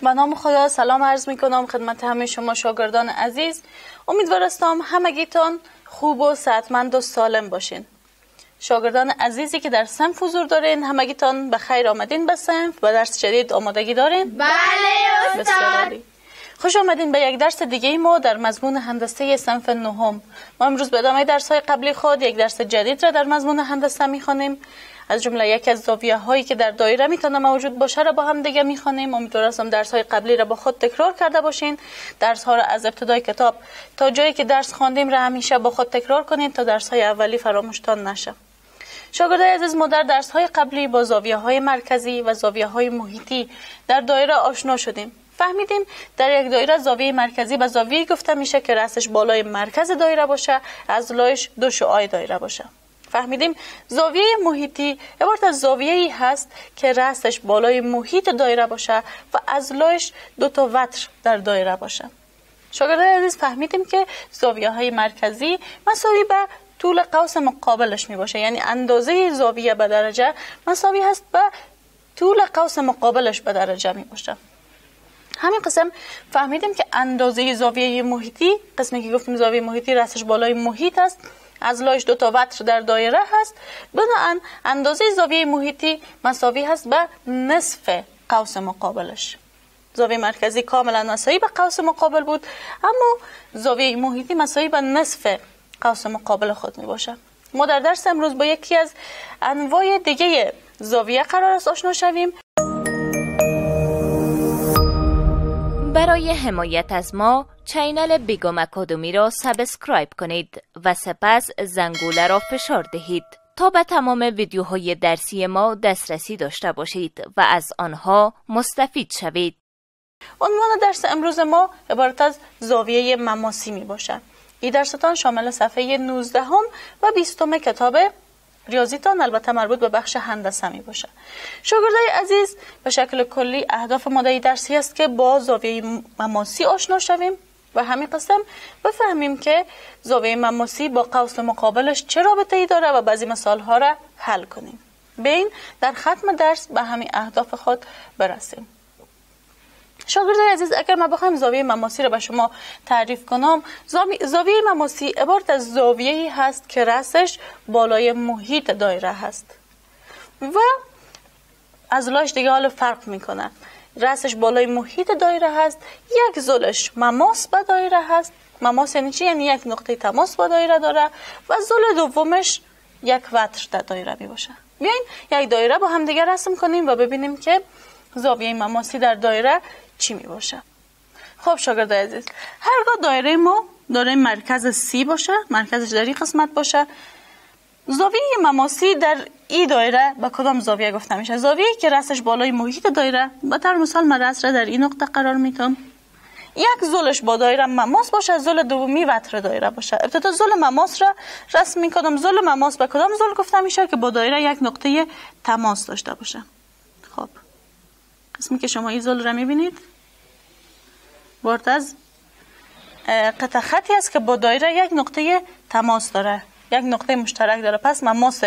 به نام خدا سلام عرض می کنم خدمت همه شما شاگردان عزیز. امیدوارم همگیتان خوب و صحتمند و سالم باشین. شاگردان عزیزی که در صنف حضور دارین، همگیتان به خیر آمدین به صنف. به درس جدید آمادگی دارین؟ بله استاد. خوش آمدین به یک درس دیگه ما در مضمون هندسه صنف نهم. ما امروز به ادامه درس‌های قبلی خود یک درس جدید را در مضمون هندسه می‌خوانیم. از جمله یکی از زاویه‌هایی که در دایره میتونه موجود باشه را با هم دیگه می‌خوانیم. امیدوارم درس‌های قبلی را با خود تکرار کرده باشین. درس‌ها را از ابتدای کتاب تا جایی که درس خواندیم را همیشه با خود تکرار کنین تا درس‌های اولی فراموشتان نشه. شاگردای عزیز، ما در درس‌های قبلی با زاویه‌های مرکزی و زاویه‌های محیطی در دایره آشنا شدیم. فهمیدیم در یک دایره زاویه مرکزی به زاویه‌ای گفته میشه که رأسش بالای مرکز دایره باشه، از لایش دو شعاع دایره باشه. فهمیدیم زاویه محیطی عبارت از زاویه‌ای هست که رأسش بالای محیط دایره باشه و از لایش دو تا وتر در دایره باشه. شاگردای عزیز، فهمیدیم که زاویه‌های مرکزی مساوی به طول قوس مقابلش می باشه، یعنی اندازه زاویه به درجه مساوی هست به طول قوس مقابلش به درجه می باشه. همین قسم فهمیدیم که اندازه زاویه محیطی، قسمی که گفتیم زاویه محیطی رأسش بالای محیط است، از لایش دو تا وتر در دایره هست، بنابراین اندازه زاویه محیطی مساوی هست به نصف قوس مقابلش. زاویه مرکزی کاملا مساوی به قوس مقابل بود، اما زاویه محیطی مساوی به نصف قوس مقابل خود می باشه. ما در درس امروز با یکی از انواع دیگه زاویه قرار است آشنا شویم. برای حمایت از ما چینل بیگم اکادمی را سابسکرایب کنید و سپس زنگوله را فشار دهید تا به تمام ویدیوهای درسی ما دسترسی داشته باشید و از آنها مستفید شوید. عنوان درس امروز ما عبارت از زاویه مماسی می باشه. این درستان شامل صفحه 19 و 20 کتاب ریاضیتان، البته مربوط به بخش هندسه می باشه. شاگردای عزیز، به شکل کلی اهداف ماده درسی است که با زاویه مماسی آشنا شویم و همین قسم بفهمیم که زاویه مماسی با قوس مقابلش چه رابطه‌ای داره و بعضی مثال‌ها را حل کنیم. بین در ختم درس به همین اهداف خود برسیم. شاگردای عزیز، اگر ما بخوایم زاویه مماسی را به شما تعریف کنم، زاویه مماسی عبارت از زاویه‌ای هست که رأسش بالای محیط دایره هست و از لایش دیگه حال فرق میکنه. رأسش بالای محیط دایره هست، یک زلش مماس به دایره هست. مماس یعنی چی؟ یعنی یک نقطه تماس با دایره داره و زل دومش یک وتر در دایره می باشه. بیاین یک دایره با هم دیگه رسم کنیم و ببینیم که زاویه مماسی در دایره چی می باشه. خب شاگردای عزیز، هرگاه دایره ما داره مرکز C باشه، مرکزش در این قسمت باشه، زاویه مماسی در این دایره به کدام زاویه گفته میشه؟ زاویه‌ای که رأسش بالای محیط دایره. به طور مثال من رأس را در این نقطه قرار میدم. یک زلش با دایره مماس باشه، زل دومی وتر دایره باشه. ابتدا زل مماس را رسم میکنم. زل مماس به کدام زل گفته میشه؟ که با دایره یک نقطه تماس داشته باشه. خب قسمی که شما این زل را میبینید عبارت از قطع خطی است که با دایره یک نقطه تماس داره، یک نقطه مشترک داره، پس مماس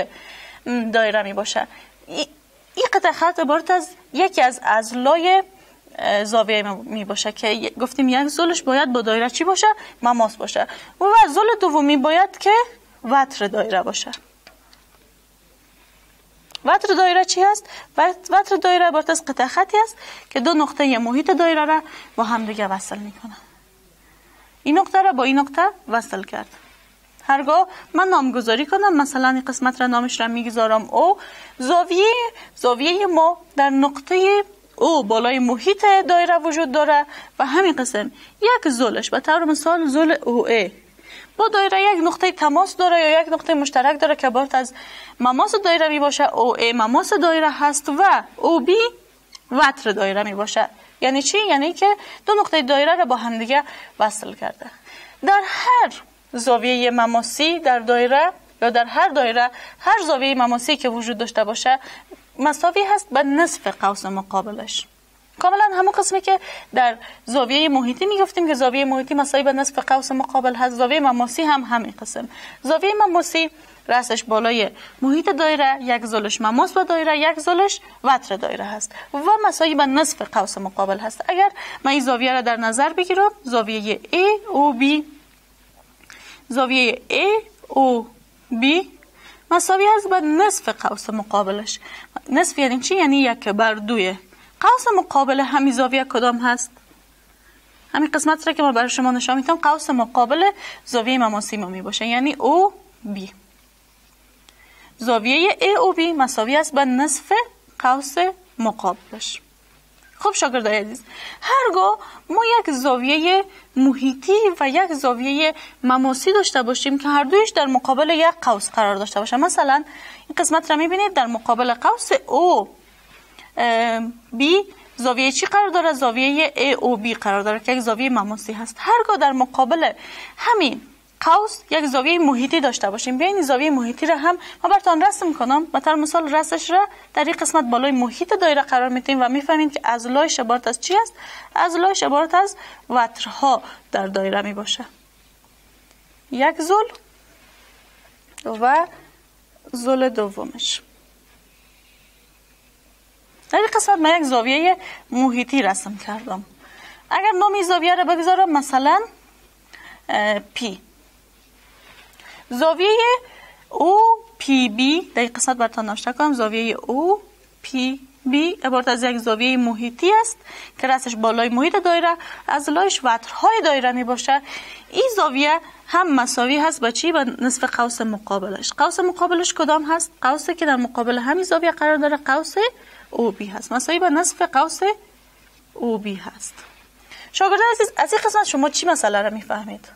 دایره می باشه. این قطع خط عبارت از یکی از اضلاع زاویه می باشه که گفتیم یک زلش باید با دایره چی باشه؟ مماس باشه و زل دومی باید که وتر دایره باشه. وتر دایره چی هست؟ وتر دایره عبارت از قطع خطی است که دو نقطه محیط دایره را با هم دیگه وصل میکنه. این نقطه را با این نقطه وصل کرد. هرگاه من نامگذاری کنم، مثلا این قسمت را نامش را میگذارم او، زاویه ما در نقطه او بالای محیط دایره وجود داره و همین قسم یک زلش به طور مثال زل او ای با دایره یک نقطه تماس داره یا یک نقطه مشترک داره که عبارت از مماس دایره می باشه. او ای مماس دایره هست و او بی وتر دایره می باشه. یعنی چی؟ یعنی که دو نقطه دایره را با هم دیگه وصل کرده. در هر زاویه مماسی در دایره یا در هر دایره، هر زاویه مماسی که وجود داشته باشه مساوی هست به نصف قوس مقابلش. کاملا همون قسمی که در زاویه محیطی میگفتیم که زاویه محیطی مساوی به نصف قوس مقابل هست، زاویه مماسی هم همین قسم. زاویه مماسی رأسش بالای محیط دایره، یک زلش مماس با دایره، یک زلش وتر دایره هست و مساوی به نصف قوس مقابل هست. اگر من این زاویه را در نظر بگیرم، زاویه AOB، زاویه AOB مساوی هست به نصف قوس مقابلش. نصف یعنی چی؟ یعنی 1/2. قوس مقابل همین زاویه کدام هست؟ همین قسمت را که ما برای شما نشان میدم قوس مقابل زاویه مماسی ما می باشه، یعنی OB. زاویه AOB مساوی است به نصف قوس مقابلش. خب شاگردای عزیز، هرگاه ما یک زاویه محیطی و یک زاویه مماسی داشته باشیم که هر دویش در مقابل یک قوس قرار داشته باشه، مثلا این قسمت را میبینید در مقابل قوس OB زاویه چی قرار داره؟ زاویه AOB قرار داره که یک زاویه مماسی هست. هرگاه در مقابل همین قوس یک زاویه محیطی داشته باشیم، بیاین این زاویه محیطی را هم ما براتون رسم کنم. مثلا رأسش را در این قسمت بالای محیط دایره قرار میدیم و میفهمید که اضلاعش عبارت از چی است؟ اضلاعش عبارت از وترها در دایره می باشه. یک زل و زل دومش. در این قسمت من یک زاویه محیطی رسم کردم. اگر نام این زاویه را بگذارم مثلا P، زاویه OPB در این قسمت براتون نوشته کنم. زاویه OPB عبارت از یک زاویه محیطی است که رأسش بالای محیط دایره، اضلاعش وترهای دایره می باشه. این زاویه هم مساوی هست با چی؟ با نصف قوس مقابلش. قوس مقابلش کدام هست؟ قوسی که در مقابل همین زاویه قرار داره قوس OB هست، مساوی با نصف قوس OB هست. شاگردان عزیز، از این قسمت شما چی مسئله را میفهمید؟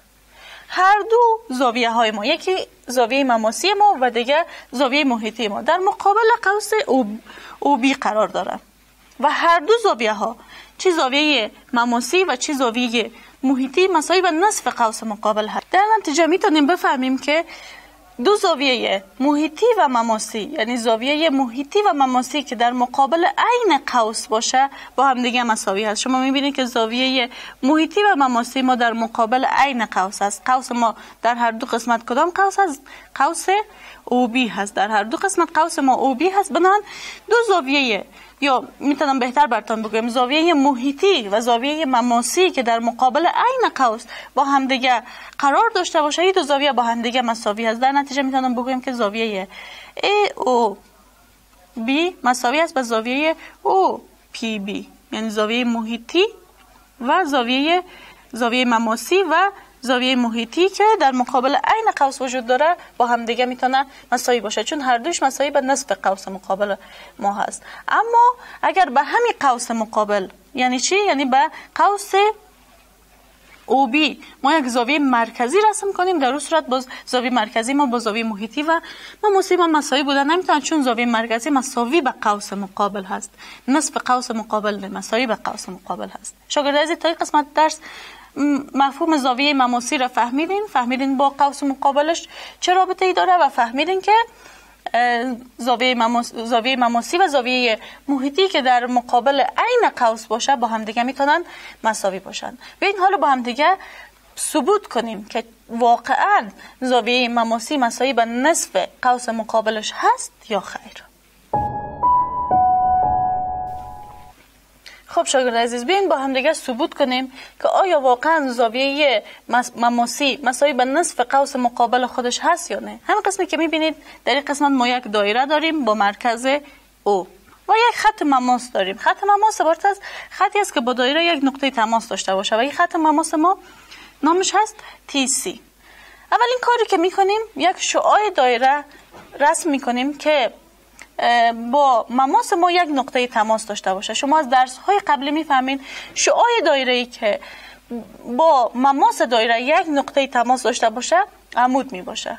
هر دو زاویه های ما، یکی زاویه مماسی ما و دیگه زاویه محیطی ما، در مقابل قوس OB قرار داره و هر دو زاویه ها، چه زاویه مماسی و چه زاویه محیطی، مساوی به نصف قوس مقابل هست. در نتیجه میتونیم بفهمیم که دو زاویه محیطی و مماسی، یعنی زاویه محیطی و مماسی که در مقابل عین قوس باشه با هم دیگه مساوی هست. شما میبینید که زاویه محیطی و مماسی ما در مقابل عین قوس است. قوس ما در هر دو قسمت کدام قوس هست؟ قوس OB هست. در هر دو قسمت قوس ما OB هست. بنابراین دو زاویه، یا میتونم بهتر براتون بگم زاویه محیطی و زاویه مماسی که در مقابل عین قوس با هم دیگه قرار داشته باشه، این دو زاویه با هم دیگه مساوی است. در نتیجه میتونم بگم که زاویه AOB مساوی است با زاویه OPB، یعنی زاویه محیطی و زاویه مماسی و زاویه محیطی که در مقابل عین قوس وجود داره با هم دیگه میتونه مساوی باشه، چون هر دوش مساوی به نصف قوس مقابل ما هست. اما اگر به همین قوس مقابل، یعنی چی؟ یعنی به قوس OB ما یک زاویه مرکزی رسم کنیم، در اون صورت باز زاویه مرکزی ما با زاویه محیطی و مماسی ما مساوی بودن نمیتونه، چون زاویه مرکزی مساوی به قوس مقابل هست، نصف قوس مقابل نه، مساوی به قوس مقابل هست. شاگردان عزیز، تا این قسمت درس مفهوم زاویه مماسی را فهمیدین با قوس مقابلش چه رابطه ای داره و فهمیدین که زاویه مماسی و زاویه محیطی که در مقابل عین قوس باشه با هم دیگه میتونن مساوی باشن. بیاین حالا با هم دیگه ثبوت کنیم که واقعا زاویه مماسی مساوی به نصف قوس مقابلش هست یا خیر. خب شاگرد عزیز، بیاین با هم دیگه ثبوت کنیم که آیا واقعا زاویه مماسی مساوی به نصف قوس مقابل خودش هست یا نه. همین قسمی که میبینید در این قسمت ما یک دایره داریم با مرکز او و یک خط مماس داریم. خط مماس عبارت از خطی است که با دایره یک نقطه تماس داشته باشه و این خط مماس ما نامش هست TC. اولین کاری که میکنیم یک شعاع دایره رسم میکنیم که با مماس ما یک نقطه تماس داشته باشه. شما از درس های قبلی میفهمین شعاع دایره‌ای که با مماس دایره یک نقطه تماس داشته باشه عمود می باشه،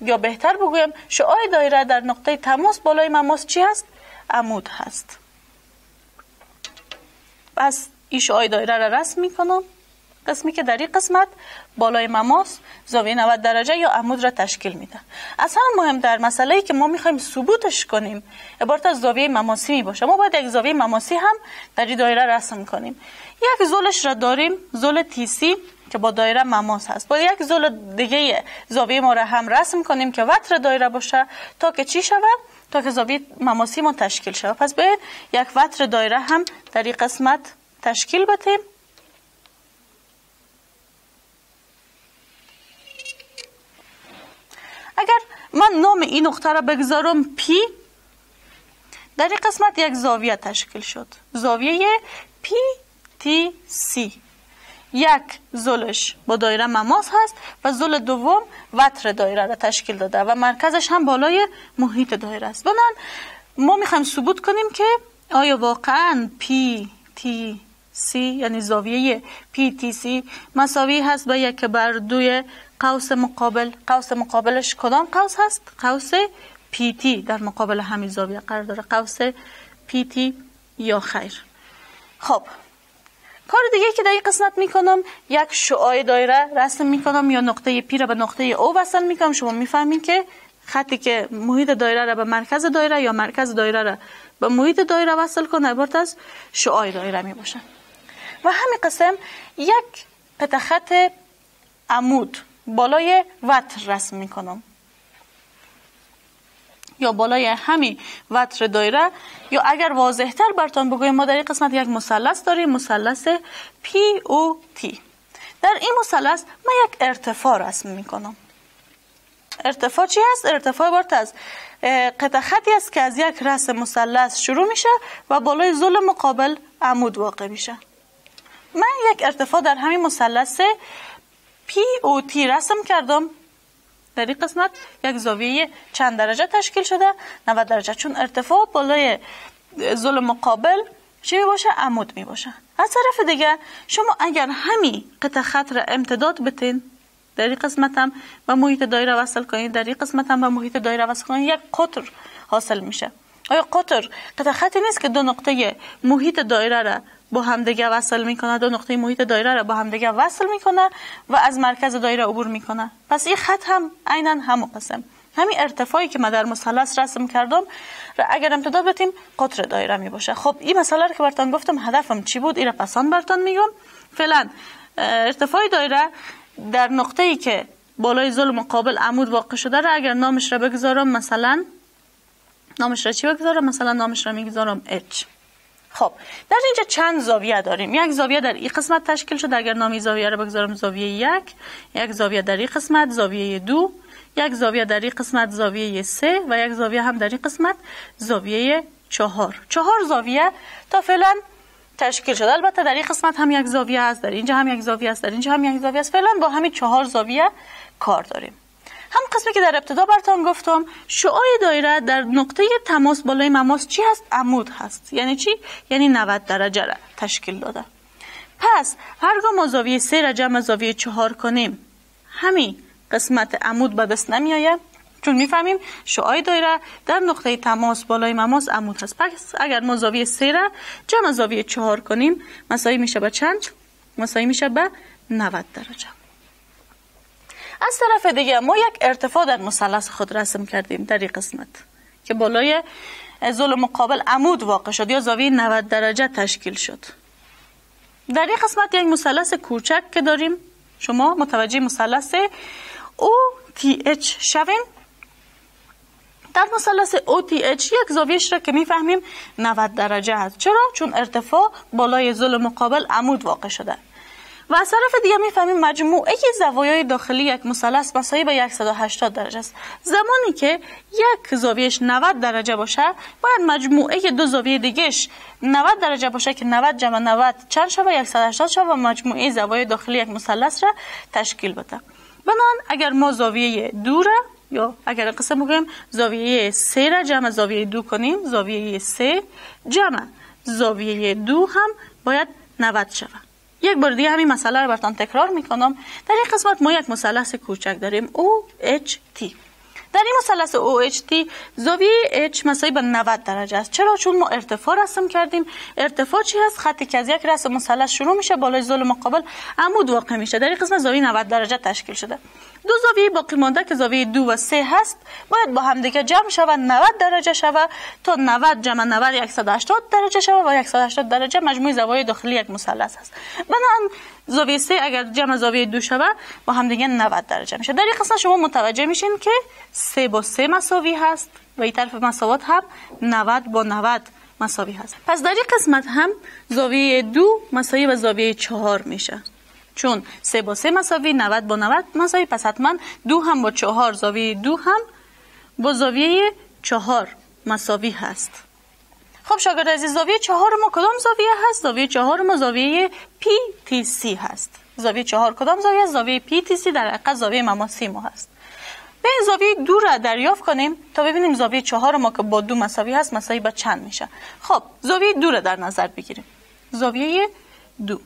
یا بهتر بگویم شعاع دایره در نقطه تماس بالای مماس چی هست؟ عمود هست. پس این شعاع دایره را رسم میکنم قسمی که در این قسمت بالای مماس زاویه 90 درجه یا عمود را تشکیل میده. اصلا مهمتر مسئله ای که ما میخوایم ثبوتش کنیم عبارت از زاویه مماسی می باشه. ما باید یک زاویه مماسی هم در این دایره رسم کنیم. یک زلش را داریم، زل تیسی که با دایره مماس هست. با یک زل دیگه زاویه ما را هم رسم کنیم که وتر دایره باشه تا که چی شود؟ تا که زاویه مماسی ما تشکیل شود. پس باید یک وتر دایره هم در این قسمت تشکیل بدیم. اگر من نام این نقطه را بگذارم پی، در این قسمت یک زاویه تشکیل شد، زاویه پی تی سی. یک زلش با دایره مماس هست و زل دوم وتر دایره را تشکیل داده و مرکزش هم بالای محیط دایره است. بنابراین ما میخوایم ثبوت کنیم که آیا واقعا پی تی سی یعنی زاویه پی تی سی مساوی هست به 1/2 قوس مقابل. قوس مقابلش کدام قوس هست؟ قوس پی تی در مقابل همین زاویه قرار داره، قوس پی تی یا خیر. خب کار دیگه که در این قسمت میکنم یک شعاع دایره رسم میکنم یا نقطه پی را به نقطه او وصل میکنم. شما میفهمین که خطی که محیط دایره را به مرکز دایره یا مرکز دایره را به محیط دایره وصل کنه عبارت از شعاع دایره میباشه. و همین قسم یک قطع خط عمود بالای وتر رسم میکنم یا بالای همین وتر دایره، یا اگر واضح تر براتون بگویم ما در این قسمت یک مثلث داریم، مثلث پی او تی. در این مثلث من یک ارتفاع رسم میکنم. ارتفاع چی هست؟ ارتفاع عبارت از قطع خطی است که از یک رأس مثلث شروع میشه و بالای زل مقابل عمود واقع میشه. من یک ارتفاع در همین مثلث پی او تی رسم کردم. در این قسمت یک زاویه چند درجه تشکیل شده؟ 90 درجه، چون ارتفاع بالای زل مقابل چی می باشه؟ عمود می باشه. از طرف دیگه شما اگر همین قطع خط را امتداد بتین، در این قسمت هم به محیط دایره وصل کنید، در این قسمت هم به محیط دایره وصل کنید، یک قطر حاصل میشه. آیا قطر قطع خطی نیست که دو نقطه محیط دایره را با هم دیگه وصل میکنه، دو نقطه محیط دایره را با هم دیگه وصل میکنه و از مرکز دایره عبور میکنه؟ پس این خط هم عیناً همون قسم، همین ارتفاعی که من در مثلث رسم کردم را اگر امتداد بدیم قطر دایره می باشه. خب این مسئله رو که براتون گفتم هدفم چی بود، این را پسان براتون میگم. فعلا ارتفاع دایره در نقطه‌ای که بالای زل مقابل عمود واقع شده را اگر نامش را بگذارم، مثلا نامش را چی بگذارم؟ مثلا نامش را میگذارم H. خب در اینجا چند زاویه داریم. یک زاویه در این قسمت تشکیل شده، اگر نامی زاویه را بگذارم زاویه 1، یک زاویه در این قسمت زاویه 2، یک زاویه در این قسمت زاویه 3 و یک زاویه هم در این قسمت زاویه 4. 4 زاویه تا فعلا تشکیل شده. البته در این قسمت هم یک زاویه است، در اینجا هم یک زاویه است، در اینجا هم یک زاویه است. فعلا با همین 4 زاویه کار داریم. هم قسمی که در ابتدا براتون گفتم، شعاع دایره در نقطه تماس بالای مماس چی هست؟ عمود هست. یعنی چی؟ یعنی 90 درجه را تشکیل داده. پس هرگاه ما زاویه 3 را جمع زاویه 4 کنیم، همین قسمت عمود به دست نمیآید، چون میفهمیم شعاع دایره در نقطه تماس بالای مماس عمود هست. پس اگر ما زاویه 3 را جمع زاویه 4 کنیم، مساوی میشه به چند؟ مساوی میشه به 90 درجه. از طرف دیگه ما یک ارتفاع در مثلث خود رسم کردیم در این قسمت که بالای زل مقابل عمود واقع شد یا زاویه 90 درجه تشکیل شد. در این قسمت یک مثلث کوچک که داریم، شما متوجه مثلث OTH شوین. در مثلث OTH یک زاویه‌اش را که میفهمیم 90 درجه هست. چرا؟ چون ارتفاع بالای زل مقابل عمود واقع شده. و از طرف دیگه میفهمیم مجموعه زوایای داخلی یک مثلث مساوی به 180 درجه است. زمانی که یک زاویهش 90 درجه باشه، باید مجموعه دو زاویه دیگهش 90 درجه باشه که 90 جمع 90 چند شود؟ 180 شود و مجموعه زوایای داخلی یک مثلث را تشکیل بده. بنابراین اگر ما زاویه 2 را یا اگر قسم بگیم زاویه 3 را جمع زاویه 2 کنیم، زاویه 3 جمع زاویه 2 هم باید 90 شود. یک بار دیگه همین مسئله رو براتون تکرار میکنم. در این قسمت ما یک مثلث کوچک داریم OHT. در این مثلث OHT زاویه H مساوی به 90 درجه است. چرا؟ چون ما ارتفاع رسم کردیم. ارتفاع چی هست؟ خطی که از یک رأس مثلث شروع میشه، بالای ضلع مقابل عمود واقع میشه. در این قسمت زاویه 90 درجه تشکیل شده. دو زاویه باقی مانده که زاویه 2 و 3 هست باید با هم دیگه جمع شود 90 درجه شود تا 90 جمع 90 180 درجه شود و 180 درجه مجموع زوایای داخلی یک مثلث است. بنابراین زاویه 3 اگر جمع زاویه 2 شود با هم دیگه 90 درجه میشه. در این قسمت شما متوجه میشین که 3 با 3 مساوی هست و این طرف مساوات هم 90 با 90 مساوی هست. پس در این قسمت هم زاویه 2 مساوی به زاویه 4 میشه. چون 3 با 3 مساوی، 90 با 90 مساوی، پس حتما 2 هم با 4 زاویه 2 هم با زاویه 4 مساوی هست. خب شاگرد عزیز، زاویه 4 ما کدام زاویه هست؟ زاویه 4 ما زاویه PTC هست. زاویه 4 کدام زاویه است؟ زاویه PTC در حقیقت زاویه مماسی ما هست. به این زاویه 2 را دریافت کنیم تا ببینیم زاویه 4 ما که با 2 مساوی هست مساوی با چند میشه. خب زاویه 2 را در نظر بگیریم. زاویه 2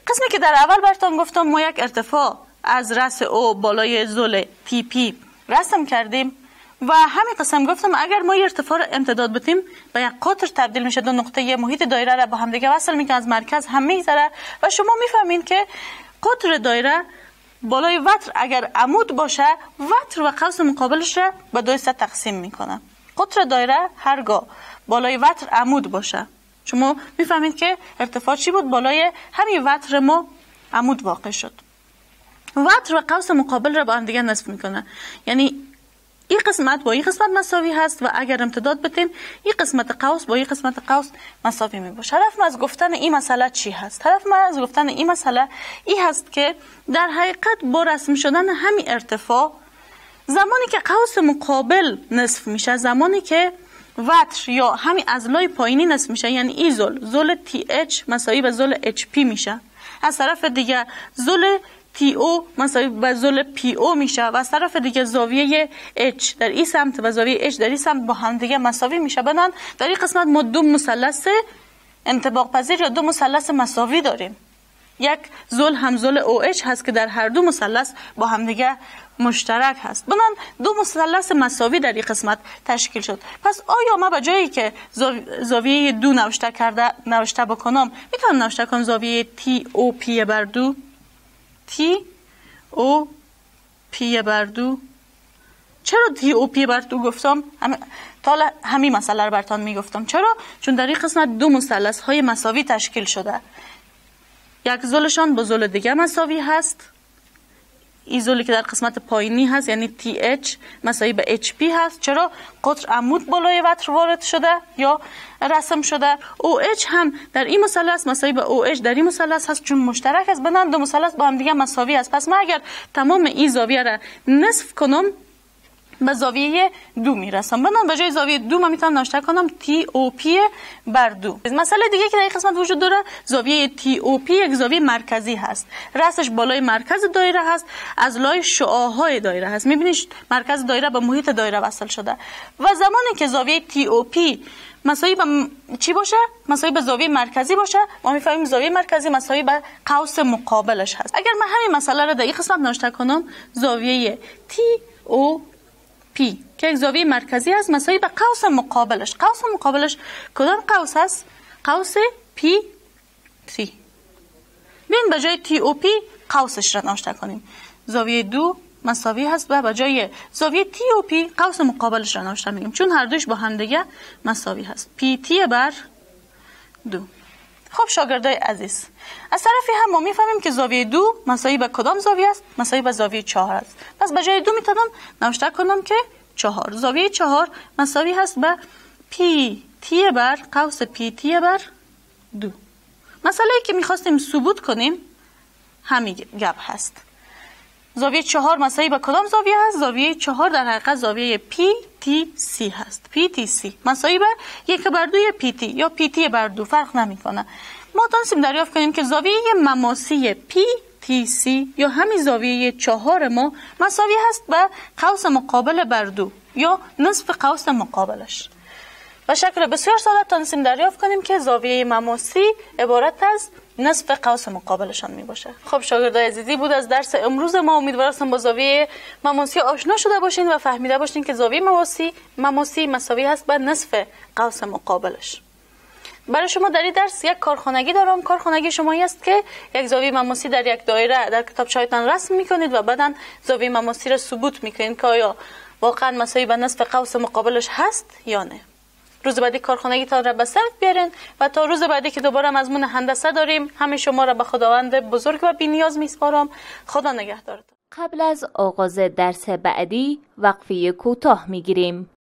قسمی که در اول براتون گفتم ما یک ارتفاع از رأس او بالای ضلع TP رسم کردیم و همین قسم گفتم اگر ما ارتفاع را امتداد بدیم به یک قطر تبدیل میشه. دو نقطه محیط دایره را با هم دیگه وصل میکنه، از مرکز هم میگذره و شما میفهمین که قطر دایره بالای وتر اگر عمود باشه وتر و قوس مقابلش را به 2 تقسیم میکنه. قطر دایره هرگاه بالای وتر عمود باشه شما میفهمید که ارتفاع چی بود؟ بالای همین وتر ما عمود واقع شد. وتر و قوس مقابل را با هم دیگه نصف میکنه، یعنی این قسمت با این قسمت مساوی هست و اگر امتداد بدیم این قسمت قوس با این قسمت قوس مساوی می باشه. هدف ما از گفتن این مسئله چی هست؟ هدف ما از گفتن این مسئله این هست که در حقیقت با رسم شدن همین ارتفاع زمانی که قوس مقابل نصف میشه، زمانی که وتر یا همین اضلاع پایینی نصف میشه، یعنی این ضلع TH مساوی به ضلع HP میشه، از طرف دیگه ضلع TO مساوی به ضلع PO میشه و از طرف دیگه زاویه H در این سمت و زاویه H در این سمت با هم دیگه مساوی میشه. بنابراین در این قسمت ما دو مثلث انطباق پذیر یا دو مثلث مساوی داریم. یک ضلع هم ضلع OH هست که در هر دو مثلث با هم دیگه مشترک هست. بنابراین دو مثلث مساوی در این قسمت تشکیل شد. پس آیا ما به جایی که زاویه 2 نوشته بکنم میتونم نوشته کنم زاویه TOP بر 2 TOP بر 2. چرا TOP بر 2 گفتم؟ تا همین مسئله رو براتون میگفتم. چرا؟ چون در این قسمت دو مثلث های مساوی تشکیل شده. یک ضلعشان با ضلع دیگه مساوی هست. این ضلعی که در قسمت پایینی هست یعنی TH مساوی به HP هست. چرا؟ قطر عمود بالای وتر وارد شده یا رسم شده. OH هم در این مثلث مساوی به OH در این مثلث هست چون مشترک است. بنابراین دو مثلث با هم دیگه مساوی است. پس من اگر تمام این زاویه را نصف کنم به زاویه 2 میرسم. بنابراین به جای زاویه 2 من میتونم نوشته کنم TOP بر 2. مسئله دیگه که در این قسمت وجود داره زاویه TOP یک زاویه مرکزی هست. رأسش بالای مرکز دایره هست، از لای شعاعهای دایره هست. میبینید مرکز دایره به محیط دایره وصل شده و زمانی که زاویه TOP مساوی به چی باشه؟ مساوی به زاویه مرکزی باشه. ما میفهمیم زاویه مرکزی مساوی به قوس مقابلش هست. اگر من همین مسئله رو در این قسمت نوشته کنم زاویه TOP که یک زاویه مرکزی است مساوی به قوس مقابلش. قوس مقابلش کدام قوس است؟ قوس PT. بین به جای TOP قوسش را نوشته کنیم. زاویه 2 مساوی هست و به جای زاویه TOP قوس مقابلش را نوشته میگیم چون هر دوش با هم دیگه مساوی هست. PT بر 2. خب شاگردای عزیز، از طرفی هم ما میفهمیم که زاویه 2 مساوی به کدام زاویه است؟ مساوی به زاویه 4 است. پس به جای 2 میتونم نوشته کنم که 4. زاویه 4 مساوی هست به PT بر قوس PT بر 2. مسئله ای که میخواستیم ثبوت کنیم همین گپ هست. زاویه 4 مساوی به کدام زاویه هست؟ زاویه 4 در حقیقت زاویه PTC هست. PTC مساوی به 1 بر 2 PT یا PT بر 2 فرق نمیکنه. ما تونستیم دریافت کنیم که زاویه مماسی PTC یا همین زاویه 4 ما مساوی هست به قوس مقابل بر 2 یا نصف قوس مقابلش. و شکل بسیار ساده تانستیم دریافت کنیم که زاویه مماسی عبارت از نصف قوس مقابلشان می باشه. خب شاگردای عزیزی بود از درس امروز ما. امیدوارم با زاویه مماسی آشنا شده باشین و فهمیده باشین که زاویه مماسی مساوی هست به نصف قوس مقابلش. برای شما در این درس یک کارخانگی دارم. کارخانگی شما است که یک زاویه مماسی در یک دایره در کتابچه‌تان رسم میکنید و بعداً زاویه مماسی را ثبوت میکنید که آیا واقعا مساوی به نصف قوس مقابلش هست یا نه. روز بعدی کارخانگیتان را به ثبت بیارین و تا روز بعدی که دوباره مضمون هندسه داریم همه شما را به خداوند بزرگ و بی‌نیاز میسپارم. خدا نگهدارتان. قبل از آغاز درس بعدی وقفه کوتاه میگیریم.